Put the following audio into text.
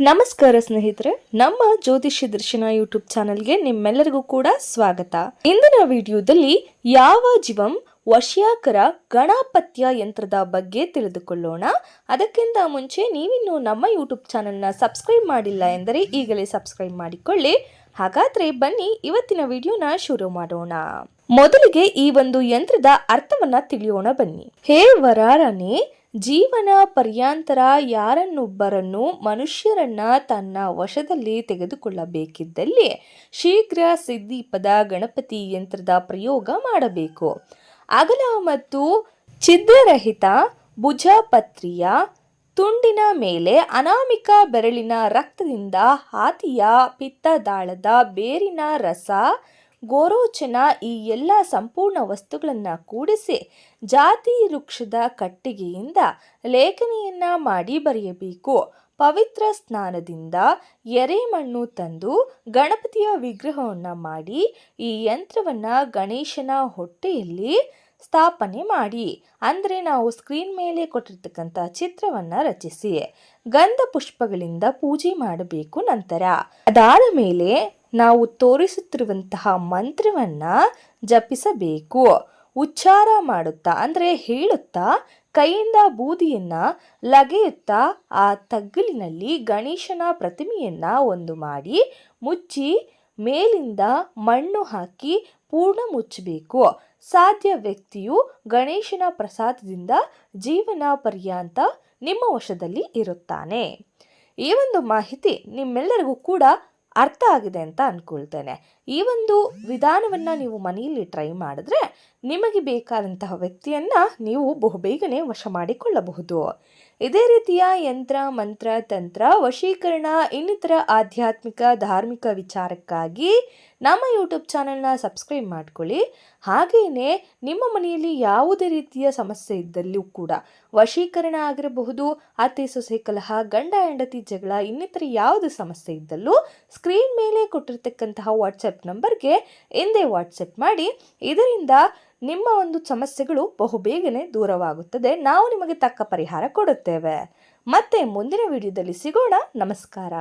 ನಮಸ್ಕಾರ ಸ್ನೇಹಿತರೆ, ನಮ್ಮ ಜ್ಯೋತಿಷ್ಯ ದರ್ಶನ ಯೂಟ್ಯೂಬ್ ಚಾನೆಲ್ಗೆ ನಿಮ್ಮೆಲ್ಲರಿಗೂ ಕೂಡ ಸ್ವಾಗತ. ಇಂದಿನ ವಿಡಿಯೋದಲ್ಲಿ ಯಾವ ಜೀವಂ ವಶ್ಯಾಕರ ಗಣಪತ್ಯ ಯಂತ್ರದ ಬಗ್ಗೆ ತಿಳಿದುಕೊಳ್ಳೋಣ. ಅದಕ್ಕಿಂತ ಮುಂಚೆ ನೀವಿನ್ನು ನಮ್ಮ ಯೂಟ್ಯೂಬ್ ಚಾನೆಲ್ನ ಸಬ್ಸ್ಕ್ರೈಬ್ ಮಾಡಿಲ್ಲ ಎಂದರೆ ಈಗಲೇ ಸಬ್ಸ್ಕ್ರೈಬ್ ಮಾಡಿಕೊಳ್ಳಿ. ಹಾಗಾದ್ರೆ ಬನ್ನಿ ಇವತ್ತಿನ ವಿಡಿಯೋನ ಶುರು ಮಾಡೋಣ. ಮೊದಲಿಗೆ ಈ ಒಂದು ಯಂತ್ರದ ಅರ್ಥವನ್ನ ತಿಳಿಯೋಣ ಬನ್ನಿ. ಹೇ ವರಾರನೆ, ಜೀವನ ಪರ್ಯಾಂತರ ಯಾರನ್ನೊಬ್ಬರನ್ನು ಮನುಷ್ಯರನ್ನ ತನ್ನ ವಶದಲ್ಲಿ ತೆಗೆದುಕೊಳ್ಳಬೇಕಿದ್ದಲ್ಲಿ ಶೀಘ್ರ ಸಿದ್ಧಿಪದ ಗಣಪತಿ ಯಂತ್ರದ ಪ್ರಯೋಗ ಮಾಡಬೇಕು. ಅಗಲ ಮತ್ತು ಛಿದ್ರರಹಿತ ಭುಜಪತ್ರಿಯ ತುಂಡಿನ ಮೇಲೆ ಅನಾಮಿಕ ಬೆರಳಿನ ರಕ್ತದಿಂದ ಹಾತಿಯ ಪಿತ್ತದಾಳದ ಬೇರಿನ ರಸ ಗೋರೋಚನ ಈ ಎಲ್ಲ ಸಂಪೂರ್ಣ ವಸ್ತುಗಳನ್ನು ಕೂಡಿಸಿ ಜಾತಿ ವೃಕ್ಷದ ಕಟ್ಟಿಗೆಯಿಂದ ಲೇಖನಿಯನ್ನ ಮಾಡಿ ಬರೆಯಬೇಕು. ಪವಿತ್ರ ಸ್ನಾನದಿಂದ ಎರೆಮಣ್ಣು ತಂದು ಗಣಪತಿಯ ವಿಗ್ರಹವನ್ನು ಮಾಡಿ ಈ ಯಂತ್ರವನ್ನು ಗಣೇಶನ ಹೊಟ್ಟೆಯಲ್ಲಿ ಸ್ಥಾಪನೆ ಮಾಡಿ, ಅಂದರೆ ನಾವು ಸ್ಕ್ರೀನ್ ಮೇಲೆ ಕೊಟ್ಟಿರ್ತಕ್ಕಂಥ ಚಿತ್ರವನ್ನು ರಚಿಸಿ ಗಂಧ ಪುಷ್ಪಗಳಿಂದ ಪೂಜೆ ಮಾಡಬೇಕು. ನಂತರ ಅದಾದ ಮೇಲೆ ನಾವು ತೋರಿಸುತ್ತಿರುವಂತಹ ಮಂತ್ರವನ್ನ ಜಪಿಸಬೇಕು. ಉಚ್ಚಾರ ಮಾಡುತ್ತಾ ಅಂದರೆ ಹೇಳುತ್ತಾ ಕೈಯಿಂದ ಬೂದಿಯನ್ನ ಲಗೆಯುತ್ತಾ ಆ ತಗ್ಗಲಿನಲ್ಲಿ ಗಣೇಶನ ಪ್ರತಿಮೆಯನ್ನ ಒಂದು ಮಾಡಿ ಮುಚ್ಚಿ ಮೇಲಿಂದ ಮಣ್ಣು ಹಾಕಿ ಪೂರ್ಣ ಮುಚ್ಚಬೇಕು. ಸಾಧ್ಯ ವ್ಯಕ್ತಿಯು ಗಣೇಶನ ಪ್ರಸಾದದಿಂದ ಜೀವನ ಪರ್ಯಾಂತ ನಿಮ್ಮ ವಶದಲ್ಲಿ ಇರುತ್ತಾನೆ. ಈ ಒಂದು ಮಾಹಿತಿ ನಿಮ್ಮೆಲ್ಲರಿಗೂ ಕೂಡ ಅರ್ಥ ಆಗಿದೆ ಅಂತ ಅಂದ್ಕೊಳ್ತೇನೆ. ಈ ಒಂದು ವಿಧಾನವನ್ನು ನೀವು ಮನೆಯಲ್ಲಿ ಟ್ರೈ ಮಾಡಿದ್ರೆ ನಿಮಗೆ ಬೇಕಾದಂತಹ ವ್ಯಕ್ತಿಯನ್ನು ನೀವು ಬಹುಬೇಗನೆ ವಶ ಮಾಡಿಕೊಳ್ಳಬಹುದು. ಇದೇ ರೀತಿಯ ಯಂತ್ರ, ಮಂತ್ರ, ತಂತ್ರ, ವಶೀಕರಣ ಇನ್ನಿತರ ಆಧ್ಯಾತ್ಮಿಕ ಧಾರ್ಮಿಕ ವಿಚಾರಕ್ಕಾಗಿ ನಮ್ಮ ಯೂಟ್ಯೂಬ್ ಚಾನೆಲ್ನ ಸಬ್ಸ್ಕ್ರೈಬ್ ಮಾಡ್ಕೊಳ್ಳಿ. ಹಾಗೆಯೇ ನಿಮ್ಮ ಮನೆಯಲ್ಲಿ ಯಾವುದೇ ರೀತಿಯ ಸಮಸ್ಯೆ ಇದ್ದಲ್ಲೂ ಕೂಡ ವಶೀಕರಣ ಆಗಿರಬಹುದು, ಅತ್ತೆ ಸೊಸೆ ಕಲಹ, ಗಂಡ ಹೆಂಡತಿ ಜಗಳ, ಇನ್ನಿತರ ಯಾವುದೇ ಸಮಸ್ಯೆ ಇದ್ದಲ್ಲೂ ಸ್ಕ್ರೀನ್ ಮೇಲೆ ಕೊಟ್ಟಿರ್ತಕ್ಕಂತಹ ವಾಟ್ಸಪ್ ನಂಬರ್ಗೆ ಎಂದೇ ವಾಟ್ಸಪ್ ಮಾಡಿ. ಇದರಿಂದ ನಿಮ್ಮ ಒಂದು ಸಮಸ್ಯೆಗಳು ಬಹುಬೇಗನೆ ದೂರವಾಗುತ್ತದೆ. ನಾವು ನಿಮಗೆ ತಕ್ಕ ಪರಿಹಾರ ಕೊಡುತ್ತೇವೆ. ಮತ್ತೆ ಮುಂದಿನ ವಿಡಿಯೋದಲ್ಲಿ ಸಿಗೋಣ. ನಮಸ್ಕಾರ.